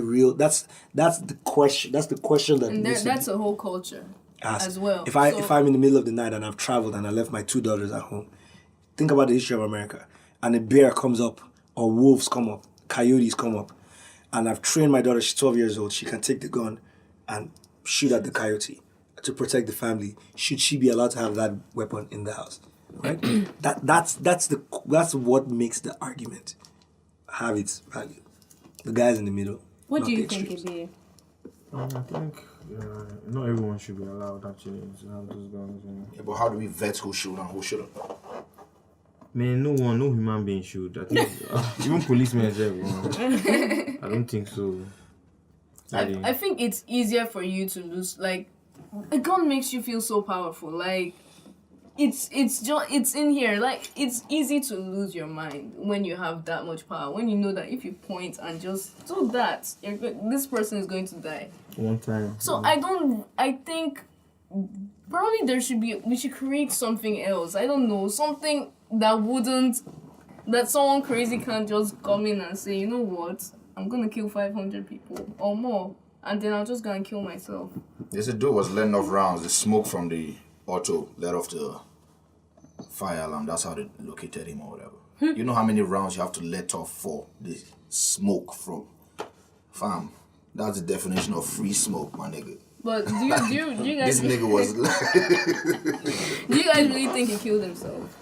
real. That's the question. That's the question that And needs that's a whole culture as well. If I'm in the middle of the night and I've traveled and I left my 2 daughters at home, think about the history of America. And a bear comes up, or wolves come up, coyotes come up, and I've trained my daughter. She's 12 years old. She can take the gun and shoot at the coyote to protect the family. Should she be allowed to have that weapon in the house? Right? That's what makes the argument have its value. The guys in the middle. What do you think, Ebiye? I think not everyone should be allowed actually to have those guns. Yeah, but how do we vet who should and who shouldn't? Man, no human being should. I think even policemen as well. I don't think so. I think it's easier for you to lose. Like, a gun makes you feel so powerful. Like, it's in here. Like, it's easy to lose your mind when you have that much power. When you know that if you point and just do that, this person is going to die. One time. So I think probably we should create something else. I don't know, something that someone crazy can't just come in and say, you know what, I'm gonna kill 500 people or more, and then I'll just go and kill myself. This dude was letting off rounds. The smoke from the auto let off the fire alarm. That's how they located him or whatever. You know how many rounds you have to let off for the smoke from? Fam, that's the definition of free smoke, my nigga. But do you guys? This nigga was. Do you guys really think he killed himself?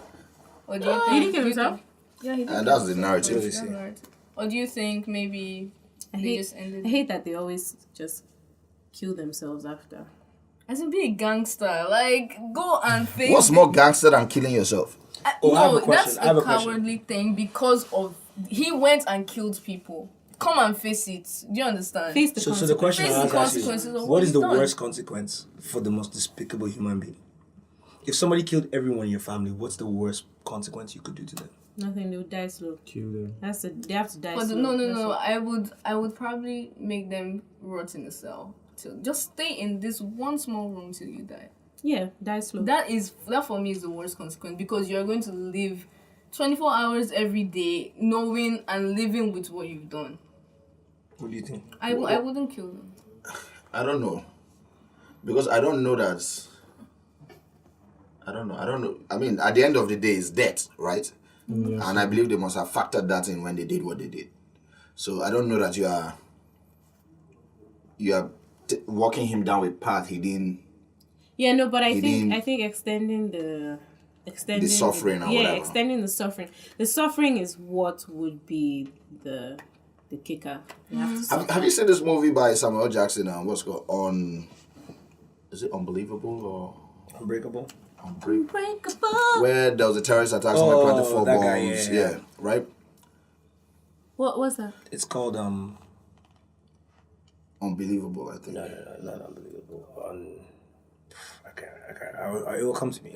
Or do you think He didn't kill himself? Yeah, he did. And that's the narrative. That's the narrative. Or do you think maybe they just ended? I hate that they always just kill themselves after. As in, be a gangster. Like, go and face. What's more gangster than killing yourself? I have No, a question. that's I have a a question. cowardly thing because of he went and killed people. Come and face it. Do you understand? Face the So the question Face I the ask you consequences is, of what is he's the done. worst consequence for the most despicable human being? If somebody killed everyone in your family, what's the worst consequence you could do to them? Nothing, they would die slow. Kill them. They have to die But slow. no. I would probably make them rot in a cell. So just stay in this one small room till you die. Yeah, die slow. That for me is the worst consequence because you're going to live 24 hours every day knowing and living with what you've done. What do you think? I wouldn't kill them. I don't know. Because I don't know that. I don't know. I mean, at the end of the day, it's death, right? Yes. And I believe they must have factored that in when they did what they did. So I don't know that you are walking him down a path he didn't. Yeah, no, but I think extending the suffering or whatever. extending the suffering. The suffering is what would be the kicker. You have to suffer. Have you seen this movie by Samuel Jackson? What's it called? Is it Unbelievable or Unbreakable? Unbreakable. Where there was a terrorist attack, somebody planted 4 that bombs. guy, yeah. Right. What was that? It's called Unbelievable, I think. No, not unbelievable. It will come to me.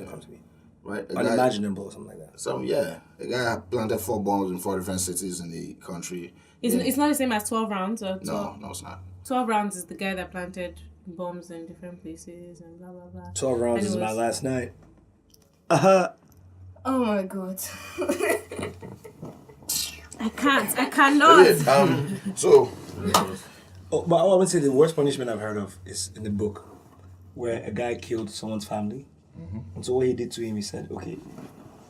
Right. Unimaginable or something like that. A guy planted 4 bombs in 4 different cities in the country. It's not the same as 12 rounds. Or 12, No, it's not. 12 rounds is the guy that planted bombs in different places and blah blah blah. 12 rounds is my Anyways. last night. Oh my god. I cannot. So But I would say the worst punishment I've heard of is in the book, where a guy killed someone's family. And so what he did to him, he said, okay,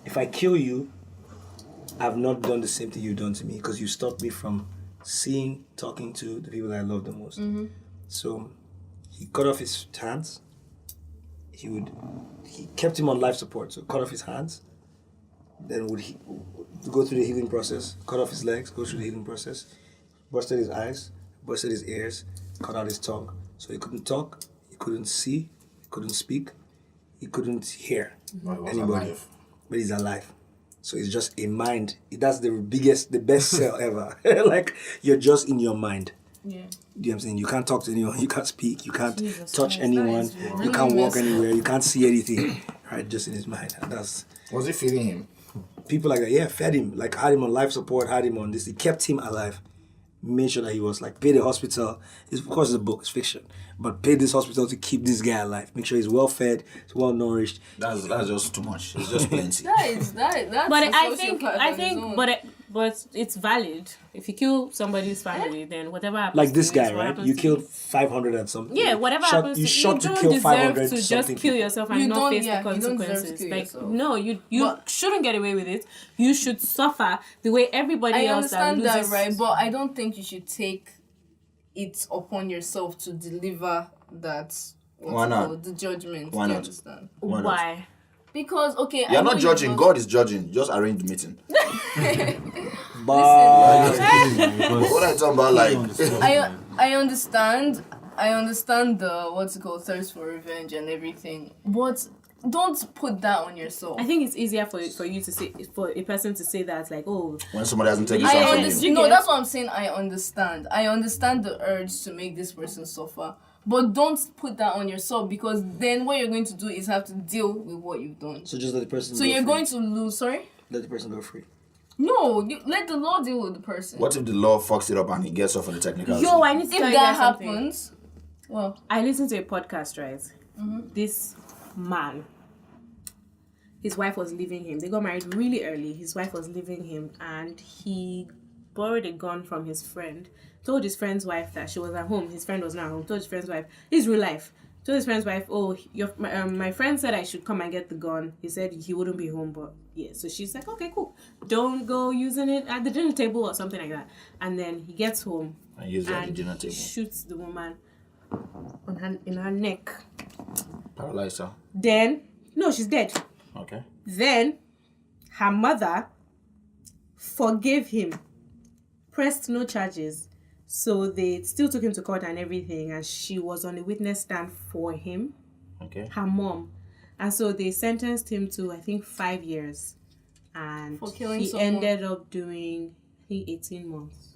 if I kill you, I've not done the same thing you've done to me because you stopped me from talking to the people that I love the most. So he cut off his hands. He kept him on life support, so cut off his hands. Then would he go through the healing process, cut off his legs, go through the healing process, busted his eyes, busted his ears, cut out his tongue. So he couldn't talk, he couldn't see, he couldn't speak, he couldn't hear anybody. But he's alive. So it's just a mind. That's the best cell ever. Like, you're just in your mind. Yeah. You know what I'm saying? You can't talk to anyone, you can't speak, you can't Jesus touch Christ, anyone, that is you really can't walk messed up. anywhere, you can't see anything. Right, just in his mind. And that's was it feeding him? people like that, yeah, fed him, like had him on life support, had him on this, he kept him alive. Made sure that he was like, paid the hospital. Of course, it's a book, it's fiction, but paid this hospital to keep this guy alive. Make sure he's well fed, he's well nourished. That's just too much. It's just plenty. That's But a I think, sociopath on his own. but it's valid. If you kill somebody's family, then whatever happens Like this to you is guy, what right? happens You to killed 500 and something. Yeah, whatever shot, happens you to shot you, to don't kill deserve 500 to just something kill people. yourself and You not don't- face yeah, the you don't deserve to consequences. kill Like, yourself. no, you But- shouldn't get away with it. You should suffer the way everybody I else understand that, loses. right? But I don't think you should take it upon yourself to deliver that. Why not? The judgment. Why Do you not? understand? Why not? Why? Because okay, You're I know not judging. you've God is judging. Just arrange the meeting. But What are you talking about? Like, I understand the what's it called, thirst for revenge and everything, but don't put that on yourself. I think it's easier for you to say, for a person to say that, like, oh, when somebody hasn't taken I something from understand. you. No, that's what I'm saying. I understand the urge to make this person suffer, but don't put that on yourself, because then what you're going to do is have to deal with what you've done. so just let the person. So go you're free. going to lose. Sorry. Let the person go free. No, you let the law deal with the person. What if the law fucks it up and he gets off on the technicality? yo, I need to If tell you that guys something. happens, well, I listened to a podcast, right? This man, his wife was leaving him. They got married really early. His wife was leaving him, and he borrowed a gun from his friend. Told his friend's wife that she was at home. His friend was not at home. Told his friend's wife, this is real life. Told his friend's wife, oh, my friend said I should come and get the gun. He said he wouldn't be home, but yeah. So she's like, okay, cool. Don't go using it at the dinner table or something like that. And then he gets home And use it at the and dinner table. shoots the woman in her neck. Paralyze her. Then, no, she's dead. Okay. Then, her mother forgave him, pressed no charges. So they still took him to court and everything, and she was on the witness stand for him, Okay. her mom. And so they sentenced him to, I think, 5 years. And For killing he someone. ended up doing, I think, 18 months.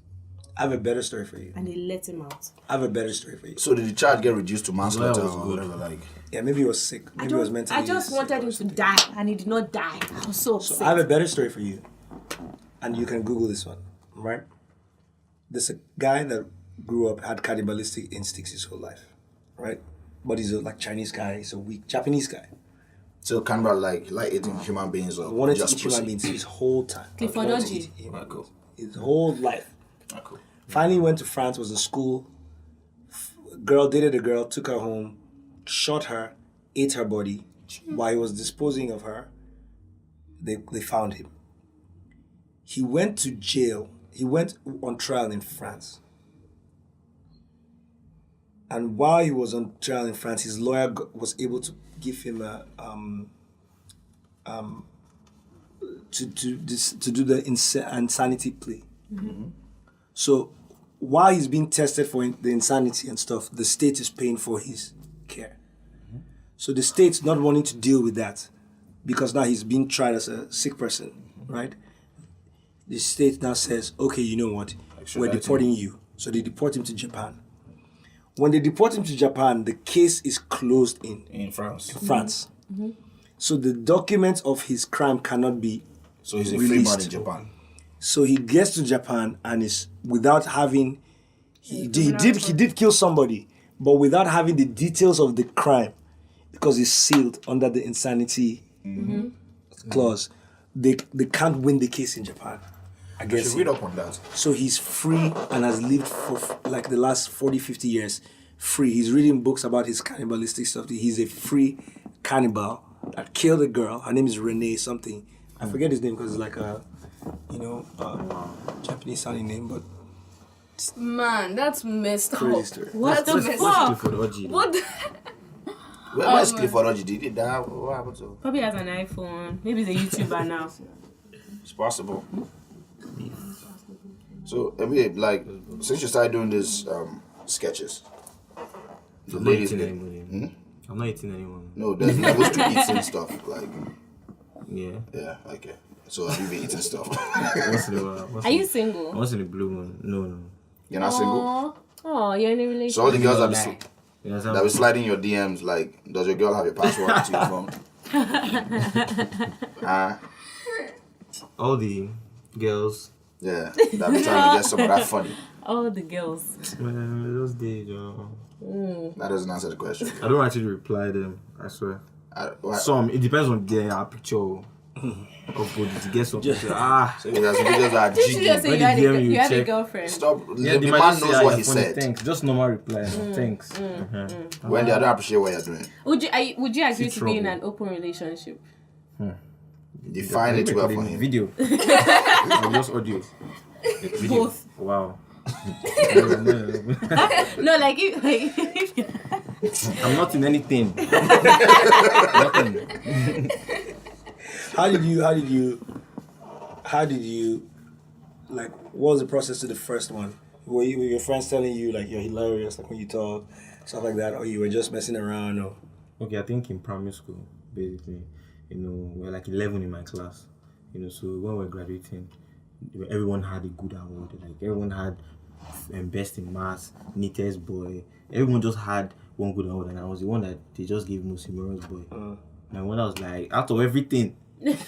I have a better story for you. And they let him out. I have a better story for you. So did the charge get reduced to manslaughter was or good. whatever? Like, Yeah, maybe he was sick. Maybe he was mentally I just sick wanted or him to something. die, and he did not die. I was so upset. So I have a better story for you, and you can Google this one, right? There's a guy that grew up, had cannibalistic instincts his whole life, right? But he's a like Chinese guy, he's a weak Japanese guy. so Canberra like eating human beings or Wanted to just eat human pussy? beings his whole time. Clifford Wanted to Odgie. eat human Cool. beings his whole life. Cool. Finally went to France, was in school. Girl dated a girl, took her home, shot her, ate her body. While he was disposing of her, they found him. He went to jail. He went on trial in France. And while he was on trial in France, his lawyer was able to give him a to do the insanity plea. So while he's being tested for the insanity and stuff, the state is paying for his care. So the state's not wanting to deal with that because now he's being tried as a sick person, right? The state now says, okay, you know what? We're deporting you. So they deport him to Japan. When they deport him to Japan, the case is closed in France. France. So the documents of his crime cannot be So he's a free man released. in Japan. So he gets to Japan and is without having he did kill somebody, but without having the details of the crime, because it's sealed under the insanity clause. They can't win the case in Japan You against should read him. up on that. So he's free and has lived for like the last 40, 50 years free. He's reading books about his cannibalistic stuff. He's a free cannibal that killed a girl. Her name is Renee something. I forget his name because it's like a, Japanese sounding name, but man, that's messed crazy up. story. What the That's messed fuck? Clifford Odgie. What? Where's Clifford Odgie? Did he die? What happened to him? Probably has an iPhone. Maybe he's a YouTuber now. It's possible. So, Ebiye, like, since you started doing these sketches, the I'm not ladies eating get... anybody. I'm not eating anyone. No, there's levels to eating stuff. Like, Yeah. yeah, okay. So have you been eating stuff? Once in a while. Are you single? Once in a blue moon. No. You're not single? Aw. Oh, you're in a relationship. So all the girls that be, Yes, that be sliding your DMs, like, does your girl have your password to your phone? all the girls. Yeah, that be trying to get some of that funny. All the girls. Man, those days, That doesn't answer the question. I don't actually reply them, I swear. What? Some, it depends on their picture. Oh, but did you get something? So there's videos that are You should just jigging. say you When had, they DM you, a check. girlfriend. Stop. Yeah, The they man might just say, knows what "Ah, he you're funny, said. Thanks. Just normal reply. Thanks. When they don't appreciate what you're doing. Would you agree to be in trouble. an open relationship? Define it well for him. Video. Or just audio. Video. Both. Wow. No, like if I'm not in anything. Nothing. How did you like, what was the process to the first one? Were your friends telling you like you're hilarious, like when you talk, stuff like that, or you were just messing around, or? Okay, I think in primary school, basically, we were like 11 in my class, so when we were graduating, everyone had a good award, like everyone had best in maths, neatest boy, everyone just had one good award, and I was the one that they just gave most humorous boy. And when I was like, out of everything,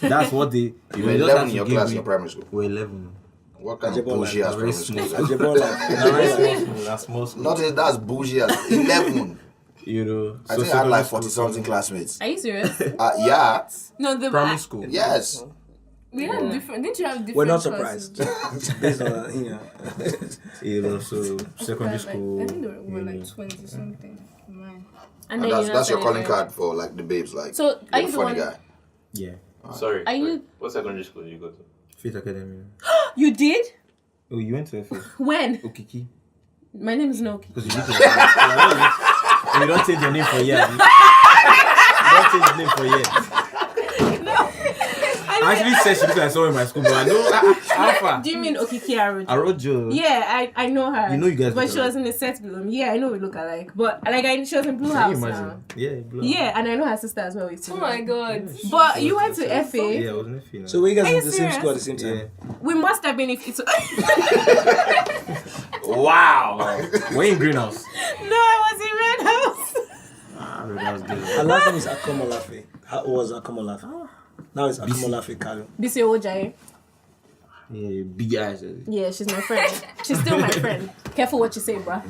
that's what they... You were 11 in your class in your primary school. We're 11. What kind of Ajebo bougie ass very primary small. school is that? Ajebo, That's small school. Nothing, that's bougie ass. 11. So I think I had like secondary 40 school, something classmates. are you serious? Yeah. No, the Primary school. Yes. We had different. Didn't you have different? we're not classes? surprised. Based on, So secondary school. I think there were like 20 something. Mine. And And then that's your calling card. card for like the babes. Like, So, are you're you a the funny one- guy. Yeah. Sorry. Are you- What secondary school did you go to? Faith Academy. You did? Oh, you went to FA? When? Okiki. My name is Noki. Because you need to. You don't change your name for years. You don't change your name for years. I actually said she because I saw her in my school, but I know Alpha. Do you mean Okiki Arojo? Arojo. Yeah, I know her. You know you guys But look she was alike. in the set below me. Yeah, I know we look alike. But like she was in Blue Can House you now. imagine? Yeah, blow. Yeah, and I know her sister as well. Oh my god. But you went to FA. Yeah, I was in FA now. so were you guys Are you in the same serious? school at the same time? Yeah. We must have been if it's. Wow. We're in greenhouse. No, I was in Red House. That was good. Her last name is Akomolafe. How was Akomolafe? Now it's Akomolafe Kalu. Bisi Ojaye. Yeah, big eyes. Yeah, she's my friend. She's still my friend. Careful what you say, bruh.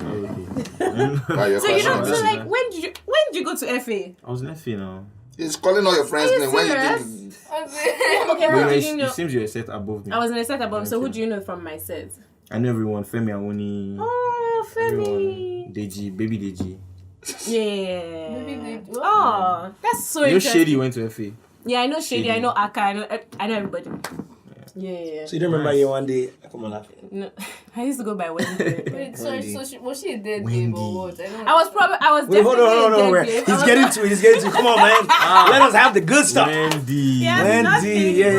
Why your So you class know, is so this? like when did you go to FA? I was in FA now. He's calling all your friends' Are you name. When you serious? think Okay, who do you It know? seems you're a set above me. I was in a set above, so who do you know from my set? I know everyone. Femi Awoni. Oh, Femi. Everyone. Deji, baby Deji. Yeah. Maybe they- Oh, that's so You know interesting. Shady went to FA. Yeah, I know Shady. Shady. I know Aka. I know everybody. Yeah. So you don't remember your one day Akomolafe? No, I used to go by Wednesday. Wait, sorry, so was she a dead Wendy. babe or what? I was Wait, hold definitely on. a Wait. dead babe. He's getting to it. He's getting to it. Come on, man. Let us have the good stuff. Wendy. Yeah. Wendy, nothing, yeah. I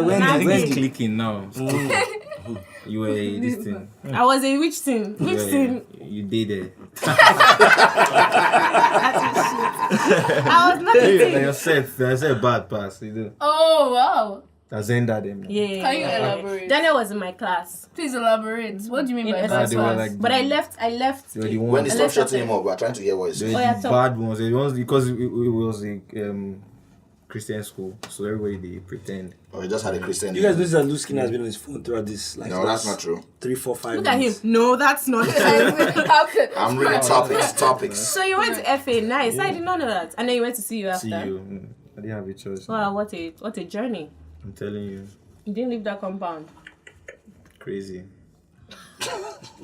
Wendy, think it's Wendy. clicking now. You were this thing. I was a which thing? Which thing? You did it. I was not a thing. You're set bad pass. You do. Oh wow. Azenda them. Yeah. Can you elaborate? Daniel was in my class. Please elaborate. What do you mean by In that? they were class. like But I left. They were the when ones. they Let's stop shutting stop him up, we're trying to hear what he's They saying. were Oh, yeah, the talk. bad ones. The ones because it was a Christian school, so everybody they pretend. Or he just had a Christian You guys notice that Luskin has been on his phone throughout this. Like, No, that's not true. 3, 4, 5 Look at him. minutes. No, that's not true. How could? I'm reading topics. So you went to FA. Nice. I did not know that. And then you went to see you after. See you. I didn't have a choice. Wow, what a journey. I'm telling you, You didn't leave that compound. crazy.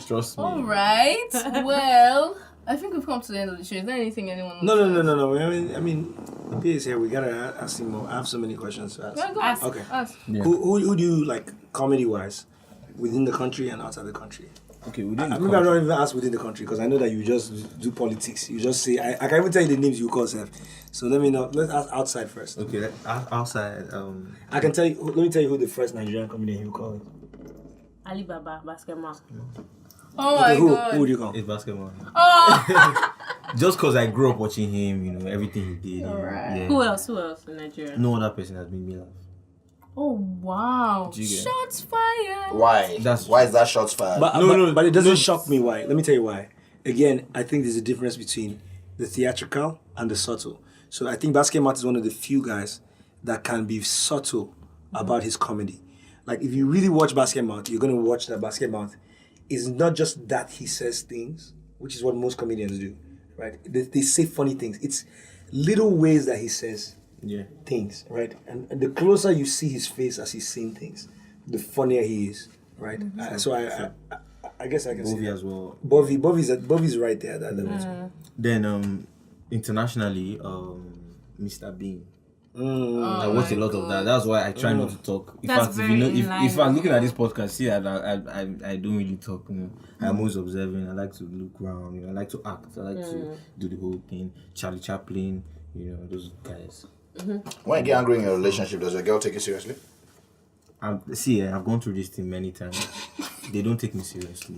Trust me. All right. Well, I think we've come to the end of the show. Is there anything anyone wants No. to I mean, the P is here. We gotta ask him more. I have so many questions to ask. ask? Go Ask. Okay. Ask. Yeah. Who do you like comedy wise within the country and outside the country? Okay, we didn't. Maybe I'm not even asked within the country because I know that you just do politics. You just say I can even tell you the names you call yourself. So let me know. Let's ask outside first. Okay, outside. I can tell you. Let me tell you who the first Nigerian comedian you call it. Alibaba basketball. Oh my Who god. would you call? It's basketball. Oh. Just cause I grew up watching him, everything he did. Alright. Yeah. Who else in Nigeria? No other person has made me laugh. Oh wow. Do you get it? Shots fired. Why? That's Why is that shots fired? But it doesn't shock me. Why? Let me tell you why. Again, I think there's a difference between the theatrical and the subtle. So I think Basket Mouth is one of the few guys that can be subtle about his comedy. Like if you really watch Basket Mouth, you're gonna watch that Basket Mouth is not just that he says things, which is what most comedians do, right? They say funny things. It's little ways that he says things, right? And the closer you see his face as he's seeing things, the funnier he is, right? So I guess I can see Bovie that. as well. Bovie's right there. Then internationally, Mr. Bean. I watch a lot of that. That's why I try not to talk. In That's fact, very if I'm looking at this podcast, see, I don't really talk. I'm always observing. I like to look around. I like to act. I like to do the whole thing. Charlie Chaplin, those guys. When you get angry in your relationship, does your girl take it seriously? I've gone through this thing many times. They don't take me seriously.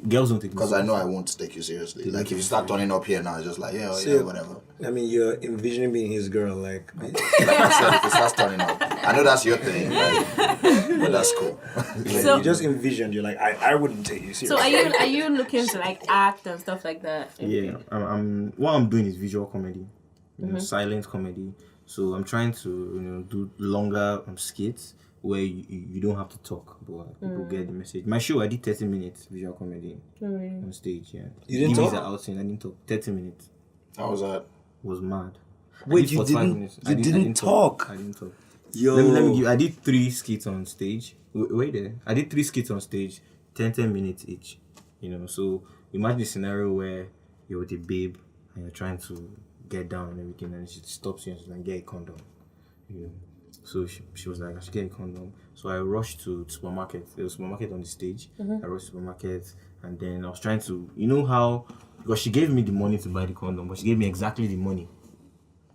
Girls don't take me seriously. Because I know I won't take you seriously. Like, if you start turning up here now, it's just like, yeah, whatever. I mean, you're envisioning being his girl, like. Like I said, if you start turning up, I know that's your thing, but that's cool. So- you just envisioned. You're like, I wouldn't take you seriously. So are you looking to like act and stuff like that? Yeah, what I'm doing is visual comedy, silent comedy. So I'm trying to do longer skits where you don't have to talk, but people get the message. My show, I did 30 minutes visual comedy on stage. Yeah, You didn't Give me talk? the outing. I didn't talk. 30 minutes. How was that? Was mad. Wait, I did you 45 didn't? minutes. You didn't talk? I didn't talk. Yo. Let me give. I did 3 skits on stage. Wait there. I did 3 skits on stage, 10 minutes each. So imagine a scenario where you're with a babe and you're trying to get down and everything, and she stops you and she's like, get a condom. So she was like, I should get a condom. So I rushed to the supermarket. There was a supermarket on the stage. I rushed to the supermarket, and then I was trying to, how, because she gave me the money to buy the condom, but she gave me exactly the money,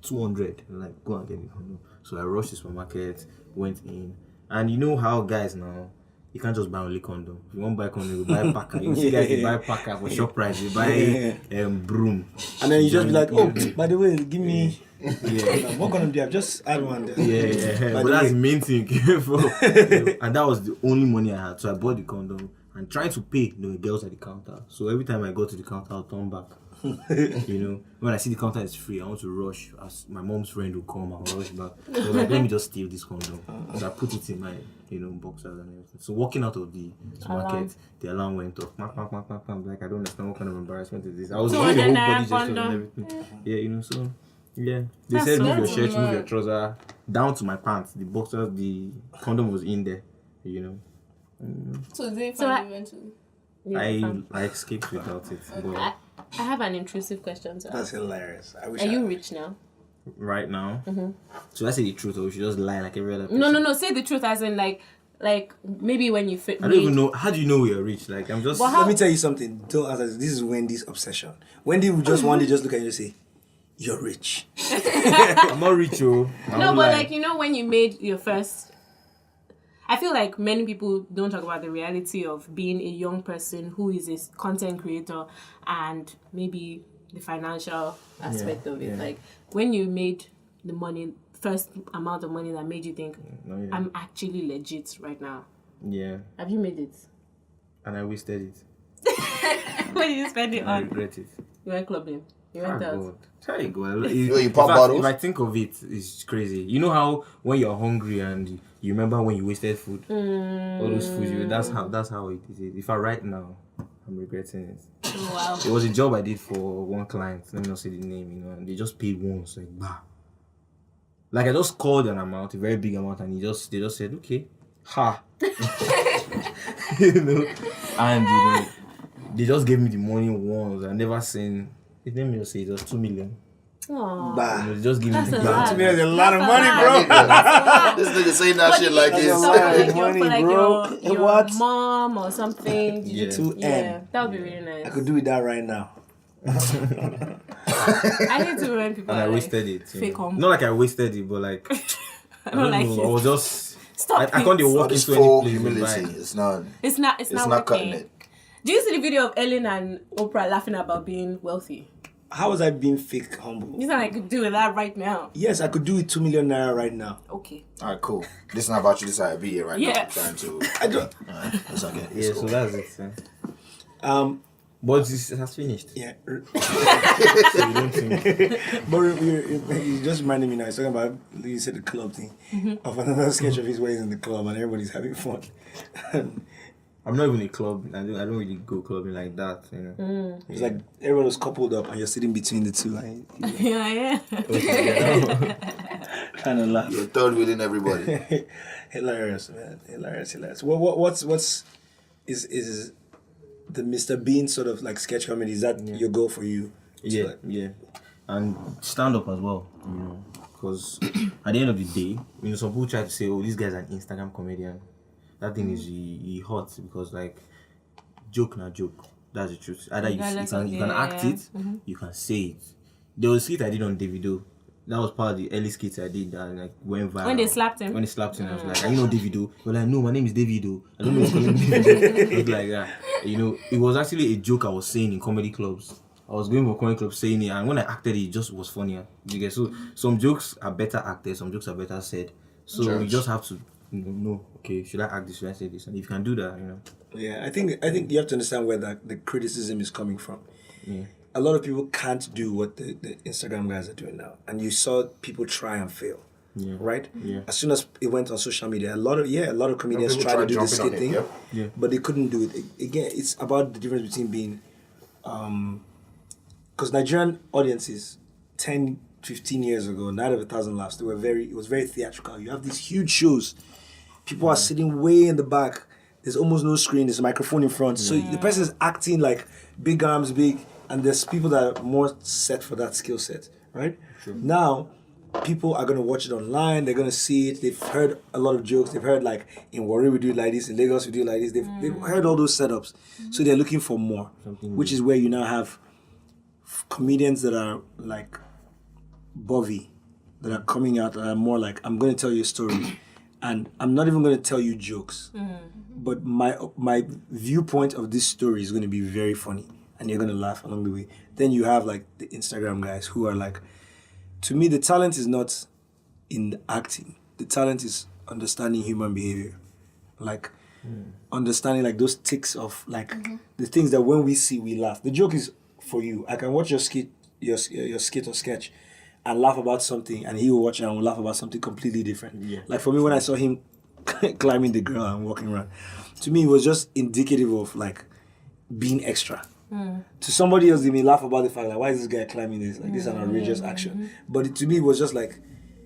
200. Like, go and get the condom. So I rushed to the supermarket, went in, and you know how guys now, you can't just buy only condom. If you want to buy condom, you buy packer. You see guys, they buy packer for ShopRite. You buy broom. And then you just be like, oh, by the way, give me. Yeah. What condom do you have? Just add one there. Yeah. By But the that's way- the main thing. And that was the only money I had. So I bought the condom and trying to pay. There were girls at the counter. So every time I go to the counter, I'll turn back. When I see the counter is free, I want to rush. As my mom's friend will come, I'll rush back. So I was like, let me just steal this condom. So I put it in my, boxers and everything. So walking out of the supermarket, the alarm went off. Like, I don't understand what kind of embarrassment is this. I was doing the whole body gesture and everything. Yeah, so. Yeah, they That's said so move your shirt, cool. move your trouser down to my pants. The boxers, the condom was in there. So they So I- finally went to. I escaped without it. But I have an intrusive question to That's ask. hilarious. I wish Are I you rich now? right now, should I say the truth or we should just lie like every other person? No. Say the truth, as in like maybe when you fit. I don't even know. How do you know we're rich? Like I'm just. Well, how- Let me tell you something. Don't ask us. This is Wendy's obsession. Wendy will just one day just look at you and say, "You're rich." I'm not rich, oh. No, but like when you made your first. I feel like many people don't talk about the reality of being a young person who is a content creator and maybe the financial aspect of it. yeah. Like when you made the money, first amount of money that made you think, I'm actually legit right now. Yeah, Have you made it? and I wasted it. What did you spend it I on? regret it. You went clubbing. You went Thank out. God. There you go. you pop In fact, bottles? If I think of it, it's crazy. You know how when you're hungry and you remember when you wasted food, all those food. That's how it is. If I write now, I'm regretting it. Oh, wow. It was a job I did for one client. Let me not say the name. And they just paid once, like bah. Like I just called an amount, a very big amount, and they just said, okay, ha. And they just gave me the money once. I never seen. Let me just say it was 2 million. Aww. Bah. They just give me That's the a grant. lot. To me, that's a lot of money, That's bro. This nigga saying that shit like That's it's. a lot of For money, like bro. your What? mom or something. Did you- Yeah. 2M. Yeah, that would be really nice. I could do with that right now. I hate to when people And are I like, wasted it. fake humble. Not like I wasted it, but like I don't like know. it. I was just. Stop I it. can't walk But it's into any full place and humility. buy. It's not It's not not cutting working. it. Do you see the video of Ellen and Oprah laughing about being wealthy? How was I being fake humble? You sound like you could do that right now. Yes, I could do it 2 million naira right now. Okay. Alright, cool. This is not about you, this is Ebiye right now. Yeah. I'm trying to. I don't. Alright, it's okay. Yeah, It's so cool. that's it. But this has finished. Yeah. So you don't think. But you just reminded me now. He's talking about, you said the club thing, of another sketch of his where he's in the club and everybody's having fun. I'm not even a club. I don't really go clubbing like that. It's like everyone was coupled up and you're sitting between the two. And, Yeah. Trying to laugh. You're third wheeling everybody. Hilarious, man. Hilarious. What's is the Mr. Bean sort of like sketch comedy? Is that your goal for you? Yeah, yeah. And stand up as well, you know, because at the end of the day, you know, some people try to say, oh, this guy's an Instagram comedian. That thing is he hot because like joke na joke. That's the truth. Either you can act it, you can say it. There was a skit I did on Davido. That was part of the early skits I did that like went viral. When they slapped him, I was like, are you know Davido? You're like, no, my name is Davido. I don't know what's calling me Davido. It was like that. You know, it was actually a joke I was saying in comedy clubs. I was going for comedy clubs saying it, and when I acted it just was funnier. You get so some jokes are better acted, some jokes are better said. So you just have to know, okay, should I act this? Should I say this? And if you can do that, you know. Yeah, I think you have to understand where the criticism is coming from. Yeah. A lot of people can't do what the Instagram guys are doing now, and you saw people try and fail. Yeah. Right? Yeah. As soon as it went on social media, a lot of comedians tried to do the skit thing, but they couldn't do it. Again, it's about the difference between being, because Nigerian audiences 10, 15 years ago, Night of 1,000 Laughs, it was very theatrical. You have these huge shows, people are sitting way in the back. There's almost no screen. There's a microphone in front, so the person is acting like big arms, and there's people that are more set for that skill set, right? Sure. Now, people are going to watch it online. They're going to see it. They've heard a lot of jokes. They've heard like in Warri we do it like this, in Lagos we do it like this. They've heard all those setups. So they're looking for more, which is where you now have comedians that are like Bovey, that are coming out that are more like, I'm going to tell you a story and I'm not even going to tell you jokes, but my viewpoint of this story is going to be very funny and you're going to laugh along the way. Then you have like the Instagram guys who are like, to me, the talent is not in acting. The talent is understanding human behavior. Like, understanding like those tics of like the things that when we see, we laugh. The joke is for you. I can watch your skit or sketch and laugh about something, and he will watch it and will laugh about something completely different. Yeah. Like for me, when I saw him climbing the girl and walking around, to me, it was just indicative of like being extra. To somebody else, they may laugh about the fact like, why is this guy climbing this? Like, this is an outrageous action. But to me, it was just like,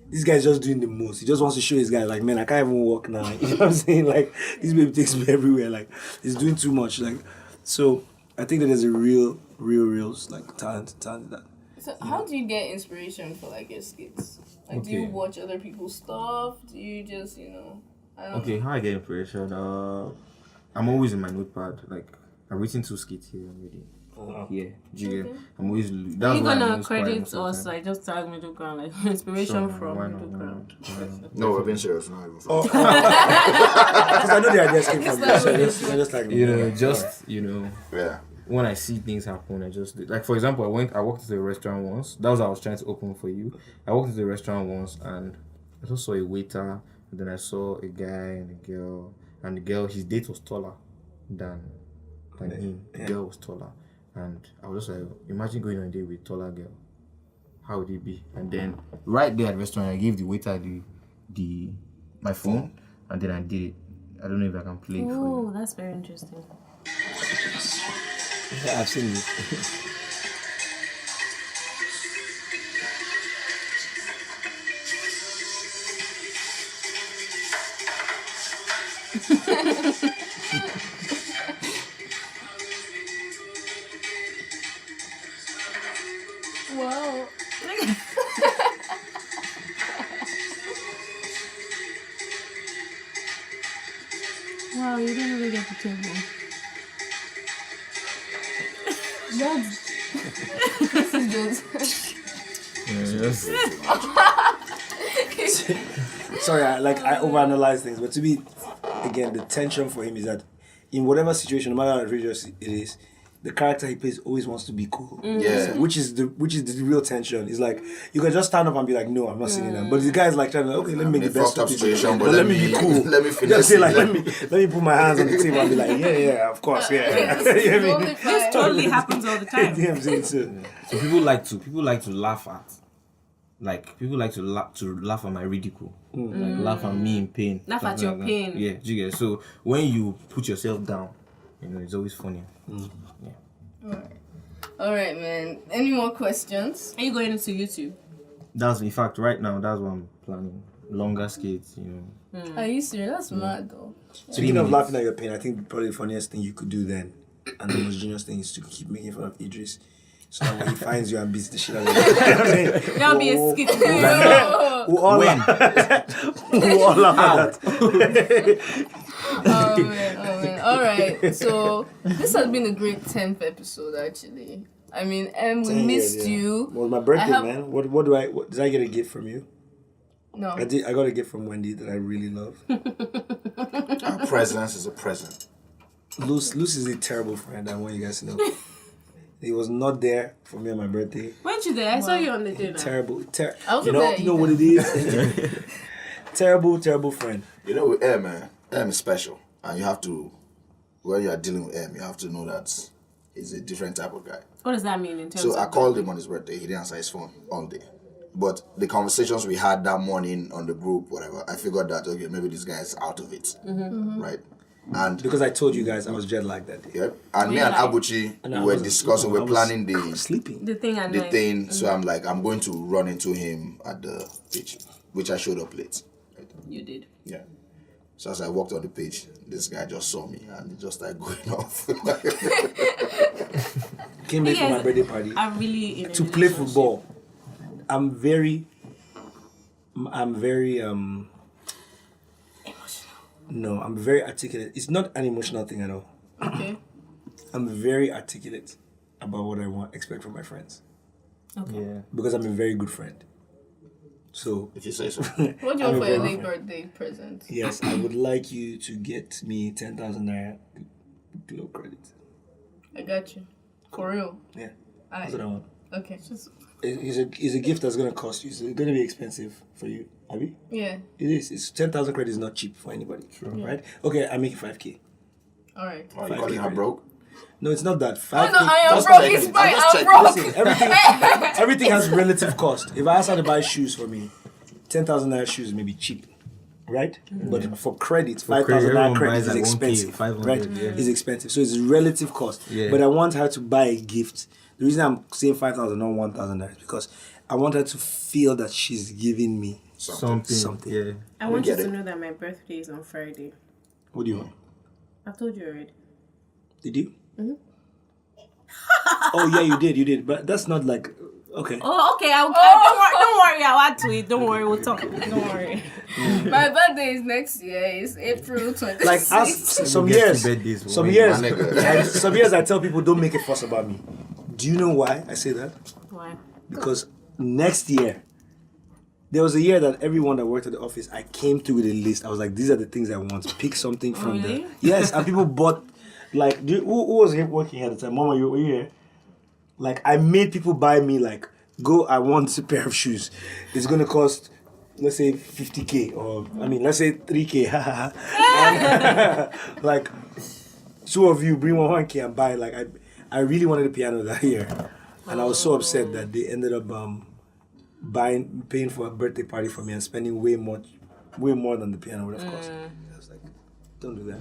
this guy's just doing the most. He just wants to show his guy, like, man, I can't even walk now. You know what I'm saying? Like, this baby takes me everywhere. Like, he's doing too much. Like, so I think that there's a real like talent that. So how do you get inspiration for like your skits? Like, do you watch other people's stuff? Do you just, I don't know. How I get inspiration? I'm always in my notepad. Like, I've written 2 skits here already. I'm always. Are you gonna credit us? Like, just tag Middle Ground, like inspiration from Middle Ground. No, we're being serious. Not even from. Because I know the ideas came from you. So just like Yeah. When I see things happen, I just like, for example, I walked into a restaurant once. That was what I was trying to open for you. I walked into a restaurant once and I just saw a waiter, and then I saw a guy and a girl, and the girl, his date was taller than him. The girl was taller, and I was just like, imagine going on a date with a taller girl. How would it be? And then right there at the restaurant, I gave the waiter my phone, and then I did it. I don't know if I can play it for you. Oh, that's very interesting. Yeah, I've seen this. Wow. Wow, you didn't really get the table. This is just. Sorry, I overanalyze things, but to me, again, the tension for him is that in whatever situation, no matter how outrageous it is, the character he plays always wants to be cool. Yeah. So, which is the real tension. It's like you can just stand up and be like, no, I'm not singing that. But the guy's like trying to, okay, let me make the best of situation, but let me be cool. Let me finish. Just say like, let me put my hands on the table and be like, yeah, of course, yeah. You know what I mean? This totally happens all the time. Yeah, I'm saying so. So people like to laugh at. Like, people like to laugh at my ridicule. Like, laugh at me in pain. Laugh at your pain. Yeah, do you get it? So when you put yourself down, it's always funny. Yeah. Alright, man. Any more questions? Are you going into YouTube? In fact, right now, that's what I'm planning. Longer skates, Are you serious? That's mad though. Speaking of laughing at your pain, I think probably the funniest thing you could do then, and the most genius thing, is to keep making fun of Idris. So that when he finds you and beats the shit out of you. That'll be a skit. We'll all laugh. We'll all laugh at that. Oh man. Alright, so this has been a great 10th episode actually. I mean, we 10 missed years, yeah. you. Well, my birthday, man. What did I get a gift from you? No. I got a gift from Wendy that I really love. Our presence is a present. Luce is a terrible friend. I want you guys to know. He was not there for me on my birthday. Weren't you there? I saw you on the dinner. Terrible. I was there. You know what it is? Terrible friend. You know, with M, M is special. And you have to, when you are dealing with M, you have to know that he's a different type of guy. What does that mean in terms So of... I called him on his birthday. He didn't answer his phone all day. But the conversations we had that morning on the group, whatever, I figured that, okay, maybe this guy is out of it. Right? And Because I told you guys I was jet lagged that day. yep. And me and Abuchi, And I we were was- discussing, I we were was planning the Sleeping. The thing at night. thing. So I'm like, I'm going to run into him at the pitch, which I showed up late. Right? You did. Yeah. So as I walked on the pitch, this guy just saw me and he just started going off. Came late for my Yes. birthday party I'm really in a to play relationship. football. I'm very No, I'm very articulate. It's not an emotional thing at all. Okay. I'm very articulate about what I expect from my friends. Yeah. Because I'm a very good friend. So, if you say so. What do you I'm want a for your very late birthday present? yes, I would like you to get me 10,000 naira Glow credit. I got you. For real. Yeah, Aye. that's what I want. Okay. It's a gift that's going to cost you. It's going to be expensive for you, Abby. Yeah. It is. It's 10,000 credit is not cheap for anybody. True. Right? Okay, I make it 5K. Alright. Oh, you calling her broke? No, it's not that. 5K. Oh no, I am that's broke. not It's like- fine. just I'm checking. broke. Listen, everything has relative cost. If I ask her to buy shoes for me, 10,000 naira shoes may be cheap, right? But for credit, 5,000 naira everyone credit buys is like 1K, expensive, 500, right? yeah. It's expensive, so it's relative cost. Yeah. But I want her to buy a gift. The reason I'm saying 5,000, not 1,000 naira, is because I want her to feel that she's giving me. Something. Yeah. I want you get to it. know that my birthday is on Friday. What do you want? I've told you already. Did you? Oh yeah, you did. But that's not like okay. Oh, okay. Don't worry. I'll add to it. Don't worry. We'll talk. Don't worry. My birthday is next year. It's April 26th. Like ask some We get years, to birthdays, boy. some years, My nigga. some years I tell people don't make a fuss about me. Do you know why I say that? Why? Because next year, there was a year that everyone that worked at the office, I came through with a list. I was like, these are the things I want. Pick something from Really? there. Yes, and people bought, like, who was here working at the time? Mama, were you here? Like, I made people buy me, like, I want a pair of shoes. It's going to cost, let's say, 50K, or, let's say 3K. And, like, two of you bring 1K and buy, like, I really wanted a piano that year. And I was so upset that they ended up paying for a birthday party for me and spending way more than the piano would have cost. I was like, don't do that.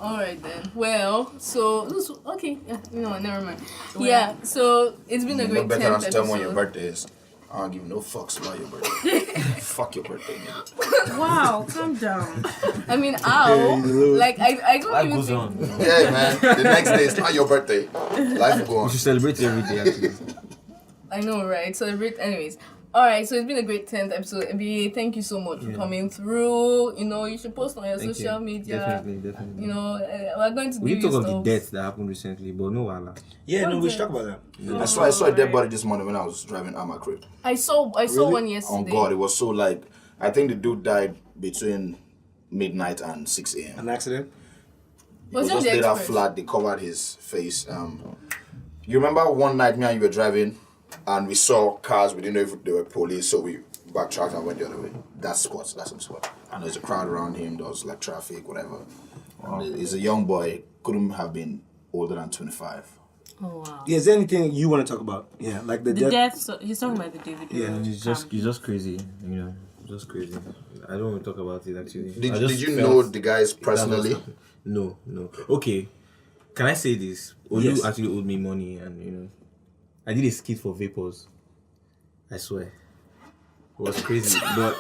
Alright then. Well, so okay. Yeah, you know what? Never mind. Yeah. So it's been a You know great better 10th than to tell me when your episode. birthday is. I don't give no fucks about your birthday. Fuck your birthday, nigga. Wow. Calm down. I mean, ow. Like I don't Life even goes think. on. Yeah, man. The next day is not your birthday. Life will go We on. should celebrate every day, actually. I know, right? Celebrate, anyways. Alright, so it's been a great 10th episode. Ebiye, thank you so much for coming through. You know, you should post on your Thank social you. media. Definitely. You know, we're going to We give talk you of the stuff. deaths that happened recently, but no wala. Yeah, no, we should talk about that. I saw a dead body this morning when I was driving out my crib. I saw Really? one On yesterday. God, it was so like, I think the dude died between midnight and 6 a.m. An accident? He was Was it just the laid out express? flat. They covered his face. You remember one night me and you were driving and we saw cars. We didn't know if they were police, so we backtracked and went the other way. That's some spot. And there's a crowd around him. There was like traffic, whatever. And he's a young boy. Couldn't have been older than 25. Oh wow. Yeah, is there anything you want to talk about? Yeah, like the The death. death. So he's talking about the David. Yeah, Rowe It's just crazy, just crazy. I don't want to talk about it actually. I Did just you felt know the guys that was personally? happening. No. Okay, can I say this? Olu Yes. actually owed me money, and I did a skit for Vapors. I swear. was crazy. But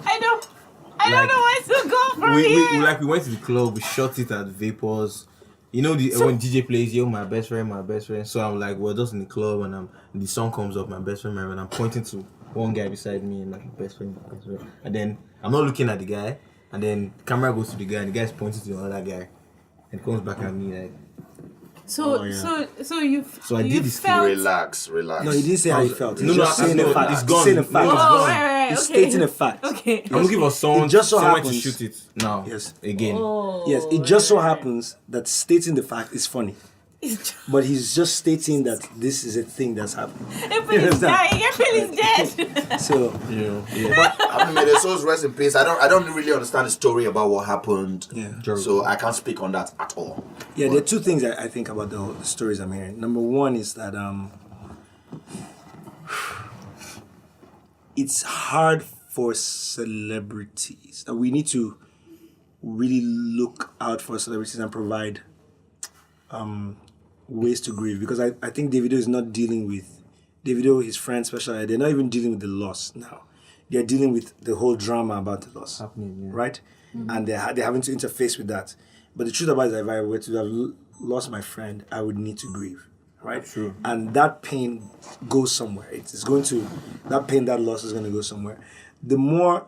I don't know where to go from here. we went to the club, we shot it at Vapors. You know when DJ plays, yo, my best friend. So I'm like, we're just in the club and the song comes up, my best friend, and I'm pointing to one guy beside me and like best friend. And then I'm not looking at the guy, and then the camera goes to the guy and the guy's pointing to the other guy and comes back at me like. So I did this. Relax. No, he didn't say how he felt. He's No, just saying the fact. it's gone. He's saying the fact. No, it's Oh, gone. right, He's okay. stating a fact. Okay. I'm looking for someone, It just so someone to happens- shoot it now. Yes. Again. Oh, Yes, it just so happens that stating the fact is funny. It's just, But he's just stating that this is a thing that's happening. April is dying. April is dead. So, Yeah. I mean, may the souls rest in peace. I don't really understand the story about what happened. yeah. So I can't speak on that at all. Yeah, there are two things I think about the stories I'm hearing. Number one is that it's hard for celebrities. We need to really look out for celebrities and provide ways to grieve, because I think Davido is not dealing with his friends especially. They're not even dealing with the loss now. They're dealing with the whole drama about the loss, Happening, yeah. right? And they're having to interface with that. But the truth about it is, if I were to have lost my friend, I would need to grieve, right? True. And that pain goes somewhere. It's going to, that pain, that loss is going to go somewhere. The more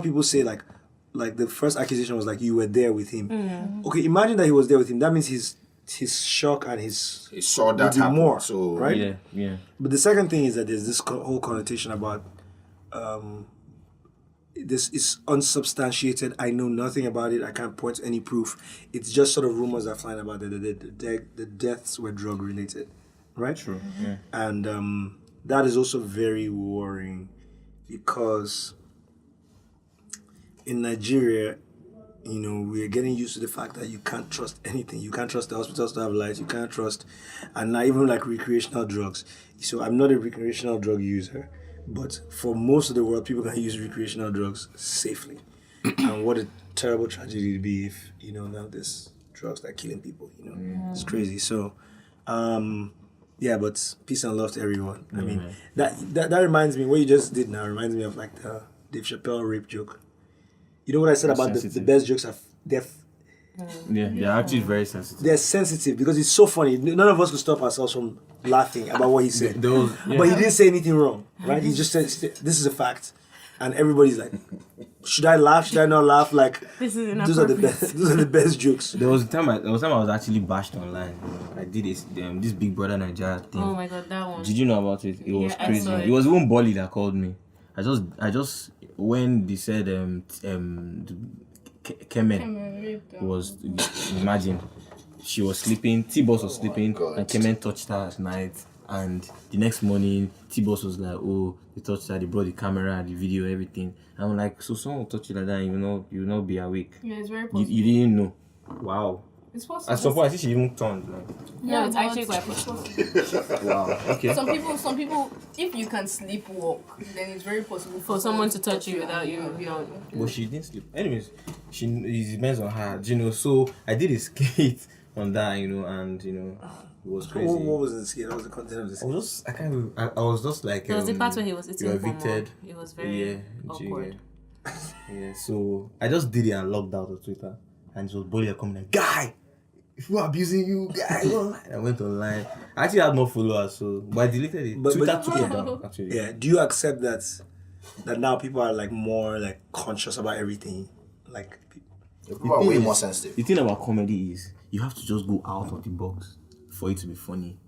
people say like the first accusation was like, you were there with him. Okay, imagine that he was there with him. That means his shock and He saw that would be happen. more, So right? Yeah. But the second thing is that there's this whole connotation about this is unsubstantiated. I know nothing about it. I can't point to any proof. It's just sort of rumors that are flying about it. The deaths were drug related, right? True. Yeah. And that is also very worrying, because in Nigeria, we are getting used to the fact that you can't trust anything. You can't trust the hospitals to have lights. You can't trust, and not even like recreational drugs. So I'm not a recreational drug user, but for most of the world, people can use recreational drugs safely. And what a terrible tragedy it'd be if, now there's drugs that are killing people, It's crazy. So, but peace and love to everyone. I mean, that reminds me, what you just did now reminds me of like the Dave Chappelle rape joke. You know what I said about the best jokes are they're actually very sensitive. They're sensitive because it's so funny. None of us could stop ourselves from laughing about what he said. But he didn't say anything wrong, right? He just said, this is a fact. And everybody's like, should I laugh? Should I not laugh? Like, This is those are the best jokes. There was a time I was actually bashed online. I did this Big Brother Nigeria thing. Oh my god, that one. Did you know about it? It was Yeah, I crazy. saw it. It was even Bolly that called me. I just when they said Kemen was, imagine, she was sleeping, T-Boss was sleeping, and Kemen touched her at night, and the next morning T-Boss was like, oh, they touched her, they brought the camera, the video, everything. And I'm like, so someone will touch you like that and you will not be awake. Yeah, it's very possible. You didn't know. Wow. It's possible. At some point I think she even turned like, No, it's but actually quite possible. wow. Okay. Some people, if you can sleepwalk, then it's very possible For someone to touch you without you. But she didn't sleep. Anyways, it depends on her, So I did a skit on that, and it was crazy. What was the skit? What was the content of the skit? I can't remember. I was just like, There was the part where he was you eating were for evicted. more. It was very awkward. Yeah, so I just did it and logged out of Twitter, and it was Bolly coming like, guy, if we're abusing you, guy, go online. I went online. I actually had more followers, but I deleted it. But- Twitter took it down, actually. Yeah. Do you accept that now people are like more like conscious about everything? Like, People are way more sensitive. The thing about comedy is you have to just go out of the box for it to be funny.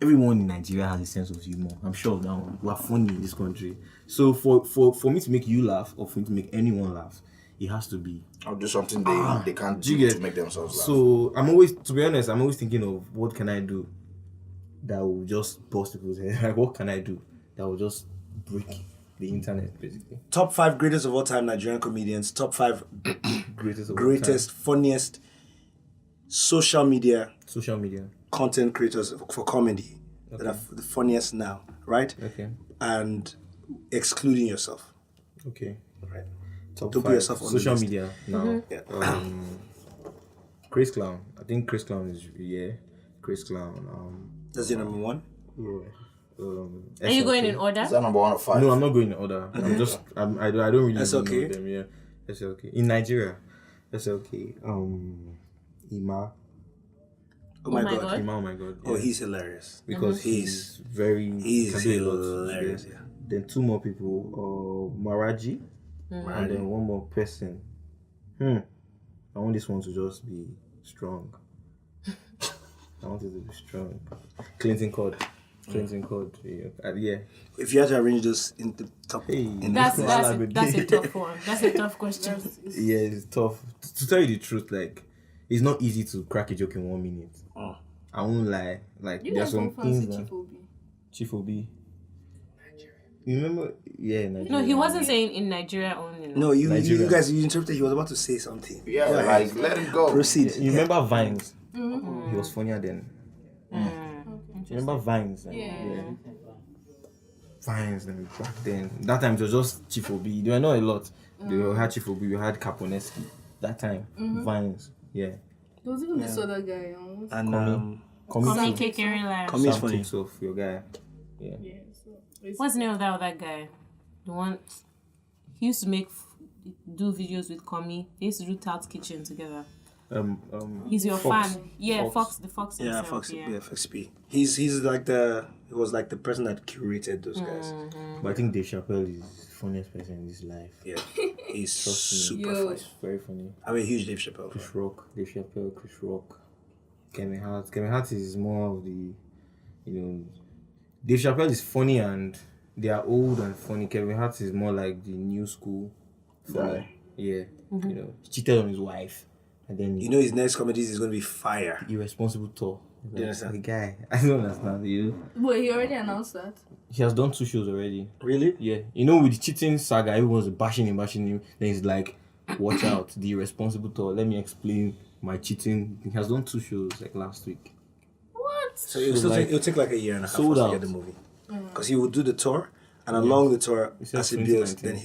Everyone in Nigeria has a sense of humor. I'm sure of that one. We are funny in this country. So for me to make you laugh, or for me to make anyone laugh, it has to be. I'll do something they can't Do you do get- to make themselves laugh. So I'm always thinking of what can I do that will just bust people's head. Like, what can I do that will just break the internet, basically. top 5 greatest of all time Nigerian comedians. Top 5 Greatest funniest social media content creators for comedy that are the funniest now, right? Okay. And excluding yourself, Okay. right? Top Don't put 5 yourself on the social list. media now. Chris Clown. I think Chris Clown is Chris Clown. That's your number 1. Yeah. Are you going in order? Is that number 1 or 5? No, I'm not going in order. I don't really That's know okay. them. Yeah, that's okay. In Nigeria, that's okay. Ima. Oh my god. Ima, oh my god. Oh, yeah. he's hilarious. Because he's very He's can do a lot. hilarious. Yeah. Yeah. Then 2 more people, Maraji, and then 1 more person. I want this one to just be strong. I want it to be strong. Clinton Code. Yeah. If you had to arrange those in the top, in That's the a tough one. That's a tough question. Yeah, it's tough. To tell you the truth, like, it's not easy to crack a joke in 1 minute. I won't lie. Like, You there's guys some don't fancy things that... Chief Obi. Chief Obi. You remember? Yeah, Nigeria. No, he wasn't saying in Nigeria only. No, you Nigeria. guys, you interrupted. He was about to say something. Yeah, like, let him go. Proceed. You remember Vines? He was funnier then. You remember Vines? Yeah. Vines then back then. That time it was just Chief Obi. There were not a lot. We had Chief Obi, we had Kaponeski. That time, Vines. Yeah. There was even this other guy. And Komi Kekere Live. Komi is Sam funny. takes off your guy. Yeah. Yeah, so What's the name of that other guy? The one he used to do videos with Komi. They used to do Tout Kitchen together. He's your Fox. fan. Yeah, Fox. The Fox Yeah, himself. Fox. Yeah. Yeah, Fox P. He was like the person that curated those guys. But I think Dave Chappelle is the funniest person in this life. Yeah, he's super Yo. funny. Very funny. I'm a huge Dave Chappelle fan. Chris Rock, Dave Chappelle, Chris Rock, Kevin Hart. Kevin Hart is more of the, Dave Chappelle is funny and they are old and funny. Kevin Hart is more like the new school funny. Yeah, he cheated on his wife, and then His next comedies is going to be fire. irresponsible tour. Do you understand? The guy, I don't understand. But he already announced that. He has done 2 shows already. Really? Yeah, with the cheating saga, everyone's bashing him. Then he's like, watch out, the irresponsible tour. Let me explain my cheating. He has done 2 shows like last week. What? So it'll take like a year and a half sold to out. get the movie. Because he will do the tour, and along the tour, said as it builds, 2019. then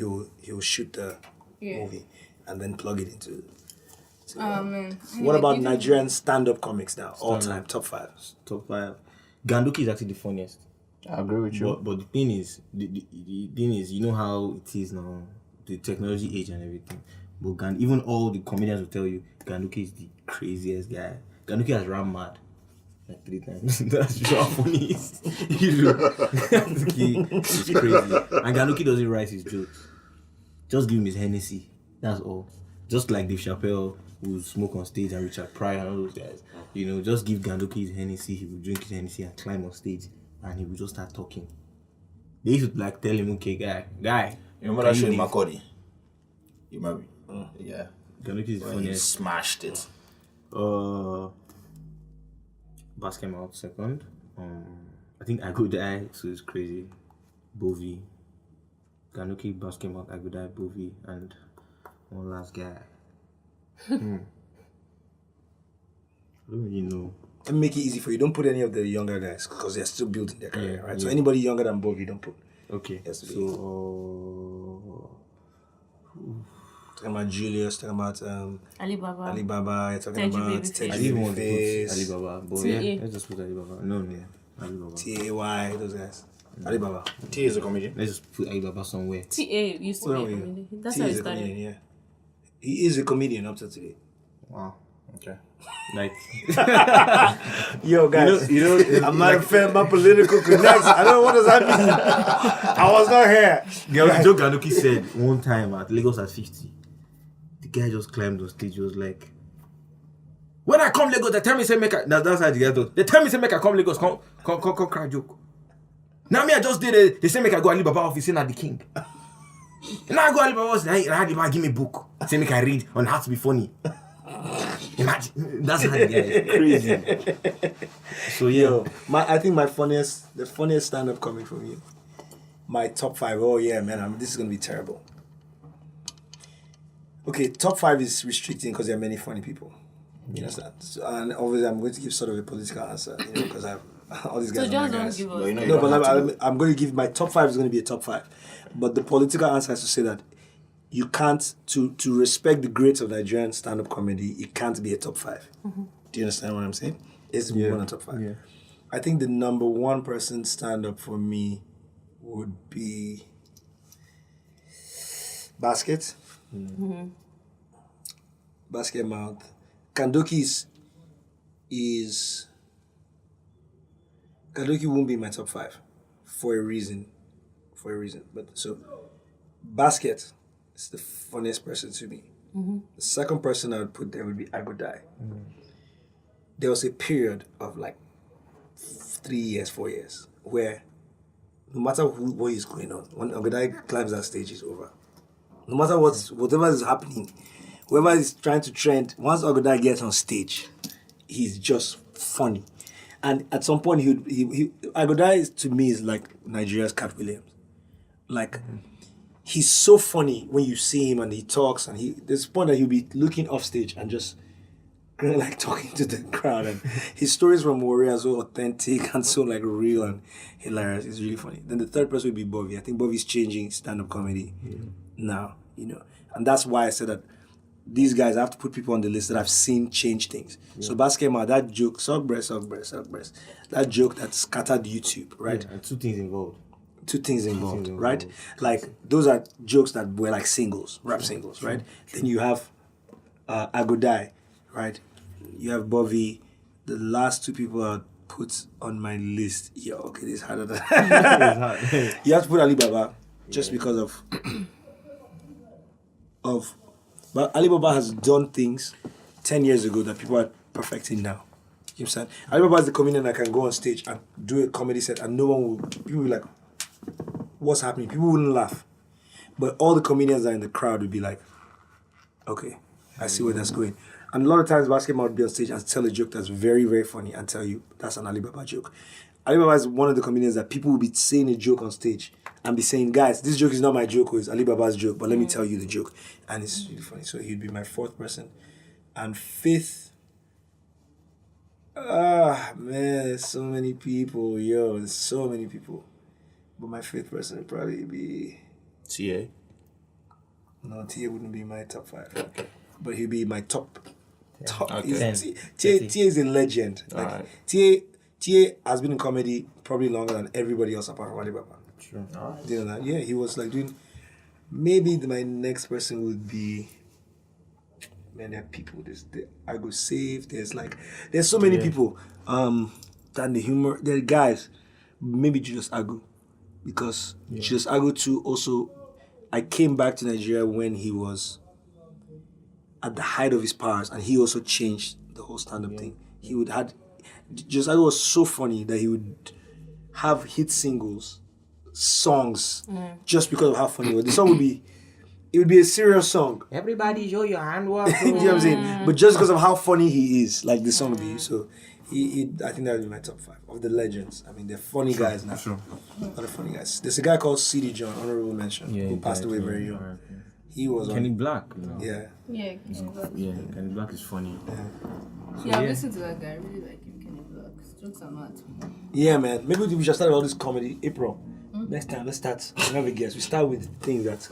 he will shoot the movie and then plug it into. Oh man. What about Nigerian stand-up comics now? All time, top 5. Top 5. Ganduki is actually the funniest. I agree with you. But the thing is, you know how it is now, the technology age and everything. But even all the comedians will tell you, Ganduki is the craziest guy. Ganduki has ran mad like 3 times. That's just how funny he is. Ganduki is crazy. And Ganduki doesn't write his jokes. Just give him his Hennessy. That's all. Just like Dave Chappelle who smoke on stage and Richard Pryor and all those guys. Just give Ganduki his Hennessy, he will drink his Hennessy and climb on stage and he will just start talking. They used to tell him, okay, guy. You remember that show in Makodi? You remember? Yeah. Ganduki is the He funniest. smashed it. Bass came out second. I think I Go Die, so it's crazy. Bovi. Ganduki, Bass came out, I Go Die, Bovi, and one last guy. I don't really know. Let me make it easy for you. Don't put any of the younger guys because they're still building their career, right? So anybody younger than Bob, you don't put. Okay. Yes, to be. So, Talking about Julius, talking about Alibaba. Alibaba, you're talking Teddy about Babyface. Teddy I didn't want to Babyface, put Alibaba, but T.A. yeah, let's just put Alibaba. No, Alibaba. T.A.Y., those guys. Alibaba. T is a comedian. Let's just put Alibaba somewhere. T.A. used to Where be were a you? comedian. That's T how is he a comedian, started. yeah. He is a comedian up to today. Wow. Okay. Like, Yo, guys, I'm not like, a fan of my political connects. I don't know what does that mean. I was not here. Joe Ganduki said one time at Lagos at 50, the guy just climbed on stage. He was like, when I come Lagos, they tell me say make I. That's how the guy thought. They tell me say make I come Lagos, come cry joke. Now me I just did it. They say make I go Alibaba office, say not the king. Now I go Alibaba office, Alibaba give me a book. Say make I read on how to be funny. Imagine that's how the guy is crazy. So yeah, Yo, I think the funniest stand-up coming from you. My top 5. Oh yeah, man, this is gonna be terrible. Okay, top 5 is restricting because there are many funny people. You understand? So, and obviously, I'm going to give sort of a political answer, because I have all these guys. So are my just don't guys. give us. No, you No, don't but have to. I'm going to give my top 5 is going to be a top 5, but the political answer has to say that you can't to respect the greats of Nigerian stand-up comedy. It can't be a top 5. Do you understand what I'm saying? It's one of the top 5. Yeah. I think the number one person stand up for me would be Basket. Basket Mouth. Kandoki Kandoki won't be in my top 5 for a reason. But so Basket is the funniest person to me. The second person I would put there would be Agodai. There was a period of like 3 years, 4 years, where no matter what is going on, when Agodai climbs that stage, it's over. No matter whatever is happening, whoever is trying to trend, once Agodai gets on stage, he's just funny. And at some point, Agodai to me is like Nigeria's Cat Williams. Like, he's so funny when you see him and he talks, and there's a point that he'll be looking off stage and just like talking to the crowd, and his stories from Warrior are so authentic and so like real and hilarious. It's really funny. Then the third person would be Bobby. I think Bobby's changing stand-up comedy now, and that's why I said that these guys, I have to put people on the list that I've seen change things. So Basketball, that joke, suck breast, that joke that scattered YouTube, right? And two things involved, right? Like, those are jokes that were like singles, rap singles, right? Then you have Agodai, right? You have Bobby. The last two people I put on my list. Yeah, okay, this is harder than you have to put Alibaba just because of but Alibaba has done things 10 years ago that people are perfecting now. You know what I'm saying? Alibaba is the comedian that can go on stage and do a comedy set and people will be like, what's happening? People wouldn't laugh. But all the comedians that are in the crowd would be like, okay, I see where that's going. And a lot of times Basketball would be on stage and tell a joke that's very, very funny and tell you that's an Alibaba joke. Alibaba is one of the comedians that people will be saying a joke on stage and be saying, guys, this joke is not my joke, it's Alibaba's joke, but let me tell you the joke. And it's really funny. So he'd be my fourth person. And fifth, man, there's so many people. There's so many people. But my fifth person would probably be... TA? No, TA wouldn't be my top 5. But he'd be my top. Okay. TA is a legend. Like, TA has been in comedy probably longer than everybody else apart from Alibaba. Sure. Do you know that? Yeah, he was like doing... Maybe my next person would be... Man, there are people. I Go Save. There's so many people. Than the humor. There are guys. Maybe Julius Agu. Because Julius Agu too also... I came back to Nigeria when he was at the height of his powers, and he also changed the whole stand-up thing. Julius Agu was so funny that he would have hit songs, just because of how funny it was. The song would be a serious song. Everybody show your handwork. You know what I'm saying? But just because of how funny he is, like the song would be. So I think that would be my top 5 of the legends. I mean, they're funny guys now. Sure. A lot of funny guys. There's a guy called C.D. John, honorable mention, who passed away very young. He was Kenny Black. Yeah. Yeah, Kenny Black is funny. Yeah, I've listened to that guy. I really like him, Kenny Black. His jokes are mad. Yeah, man. Maybe we should start all this comedy April. Next time, let's start. We have a guest. We start with things that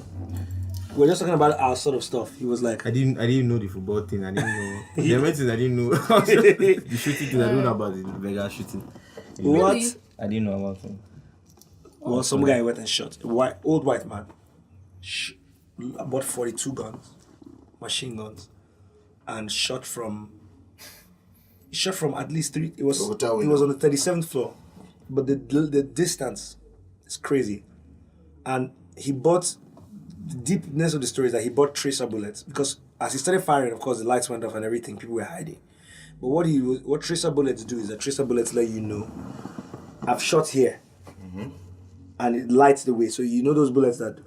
we're just talking about our sort of stuff. He was like, I didn't know the football thing. I didn't know. There were things I didn't know. The shooting thing, I don't know about the Vegas shooting. what? Really? I didn't know about him. Well, some guy went and shot. Old white man. Bought 42 guns, machine guns, and shot from at least 3. It was on the 37th floor, but the distance is crazy. And he bought, the deepness of the story is that he bought tracer bullets, because as he started firing, of course, the lights went off and everything. People were hiding. But what tracer bullets do is that tracer bullets let you know, I've shot here, and it lights the way. So you know those bullets that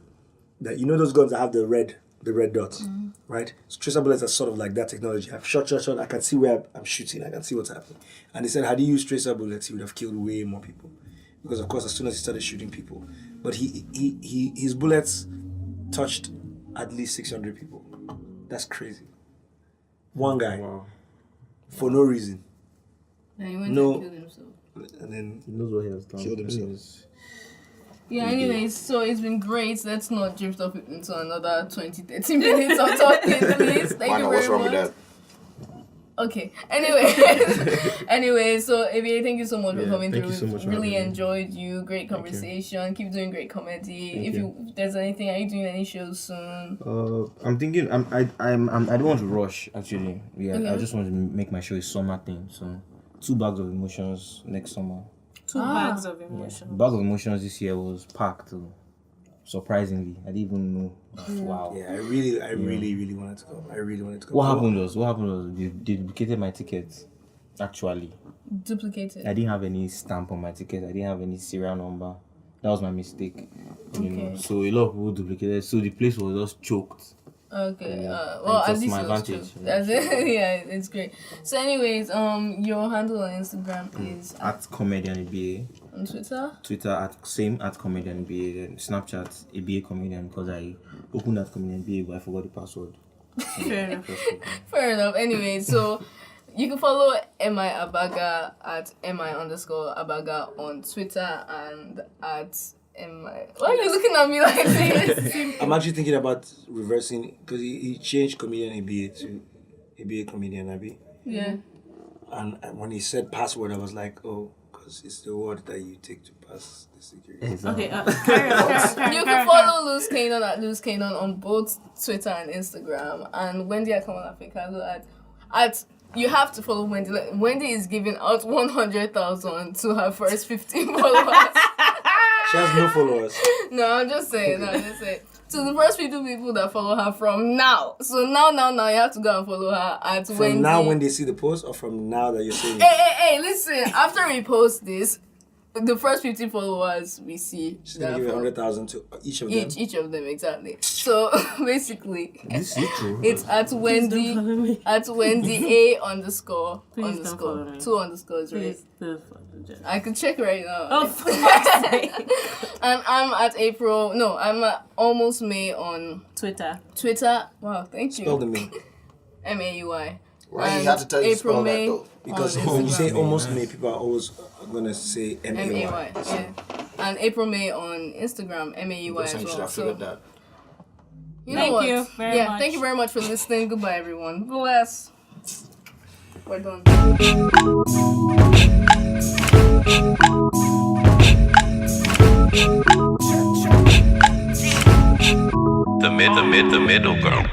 you know those guns that have the red dots, right? So tracer bullets are sort of like that technology. I've shot, I can see where I'm shooting, I can see what's happening. And they said, had he used tracer bullets, he would have killed way more people. Because of course, as soon as he started shooting people, but his bullets touched at least 600 people. That's crazy. One guy, for no reason. Yeah, he went and killed himself. And then He knows what he has done. Killed himself. Yeah, anyways, so it's been great. Let's not drift off into another 20-30 minutes of talking, please. Thank you very What's wrong much. with that? Okay. Anyway, so Ebiye, thank you so much for coming thank through. you so much for Really having me. enjoyed you. Great conversation. Keep doing great comedy. If there's anything, are you doing any shows soon? I'm thinking. I don't want to rush. Actually, yeah. Okay. I just want to make my show a summer thing. So, 2 bags of emotions next summer. 2 bags of emotion. Bag of emotions this year was packed. Too. Surprisingly, I didn't even know. Wow. Yeah, I really wanted to come. I really wanted to come. What happened was they duplicated my tickets. Actually, Duplicated. I didn't have any stamp on my ticket. I didn't have any serial number. That was my mistake. You know, so a lot of people duplicated. So the place was just choked. Okay. Yeah. Well, And at just least my it was advantage, true. you know. That's it. Yeah, it's great. So, anyways, your handle on Instagram is At Comedian Ebiye. on Twitter. Twitter at Comedian Ebiye. Then Snapchat Ebiye Comedian, because I opened that Comedian Ebiye but I forgot the password. Fair enough. Fair enough. Anyway, so you can follow Ebiye Abaga at Ebiye_Abaga on Twitter and at Ebiye. Why are you looking at me like this? I'm actually thinking about reversing because he changed Comedian Ebiye to Ebiye Comedian Ebiye. Yeah. And when he said password, I was like, oh, because it's the word that you take to pass the security. Okay, carry on. You can follow Luz Kanon at Luz Kanon on both Twitter and Instagram, and Wendy at Common Africa at you have to follow Wendy. Like, Wendy is giving out 100,000 to her first 15 followers. She has no followers. No, I'm just saying. To the first 50 people that follow her from now. So now, you have to go and follow her at From Wendy. now when they see the post, or from now that you're saying it? Hey, listen. After we post this, the first 50 followers we see. She's gonna give you 100,000 to each of them. Each of them, exactly. So basically, This is true. it's at Wendy A underscore Please don't underscore follow me. 2 underscores, right? Please do follow me. I can check right now. Oh, for fuck's sake. And I'm at April. No, I'm at Almost May on Twitter. Twitter. Wow, thank you. Spell the name. MAUY. Why you have to tell you to April, spell that May. though? Because on when you say Instagram. almost May, people are always gonna say MAY, MAY. yeah. And April May on Instagram, MAUY That's how as you should well. have So, figured that. you know Thank what? you very much. Thank you very much for listening. Goodbye, everyone. Bless. We're done. The middle girl.